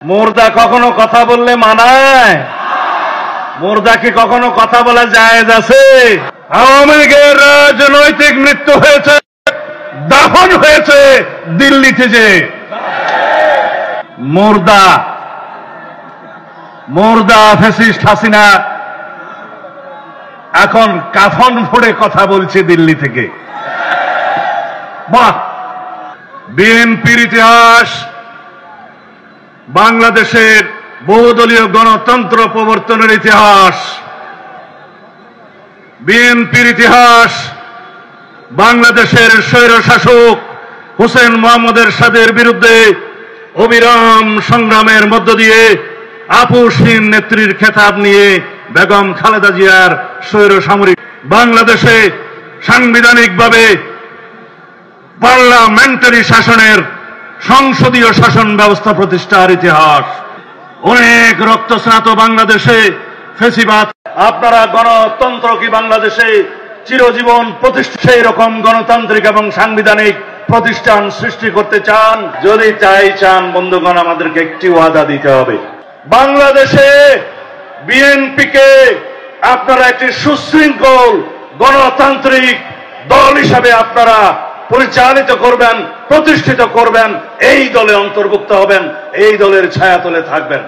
মুর্দা কখনো কথা বললে মানায়? মুর্দা কি কখনো কথা বলা জায়েজ আছে? আওয়ামী লীগের রাজনৈতিক মৃত্যু হয়েছে, দাফন হয়েছে দিল্লিতে। যে মুর্দা ফ্যাসিস্ট হাসিনা এখন কাফন ফোড়ে কথা বলছে দিল্লি থেকে। বাহ! বিএনপির ইতিহাস, বাংলাদেশের বহুদলীয় গণতন্ত্র প্রবর্তনের ইতিহাস, বিএনপির ইতিহাস, বাংলাদেশের স্বৈরশাসক হোসেন মোহাম্মদ এরশাদের বিরুদ্ধে অবিরাম সংগ্রামের মধ্য দিয়ে আপোষহীন নেত্রীর খেতাব নিয়ে বেগম খালেদা জিয়ার স্বৈর সামরিক বাংলাদেশে সাংবিধানিকভাবে পার্লামেন্টারি শাসনের সংসদীয় শাসন ব্যবস্থা প্রতিষ্ঠার ইতিহাস, অনেক রক্তস্নাত বাংলাদেশে ফেসিবাদ। আপনারা গণতন্ত্র কি বাংলাদেশে চিরজীবন প্রতিষ্ঠা, সেই রকম গণতান্ত্রিক এবং সাংবিধানিক প্রতিষ্ঠান সৃষ্টি করতে চান? যদি চান বন্ধুগণ, আমাদেরকে একটি ওয়াদা দিতে হবে। বাংলাদেশে বিএনপিকে আপনারা একটি সুশৃঙ্খল গণতান্ত্রিক দল হিসাবে আপনারা পরিচালিত করবেন, প্রতিষ্ঠিত করবেন, এই দলে অন্তর্ভুক্ত হবেন, এই দলের ছায়াতলে থাকবেন।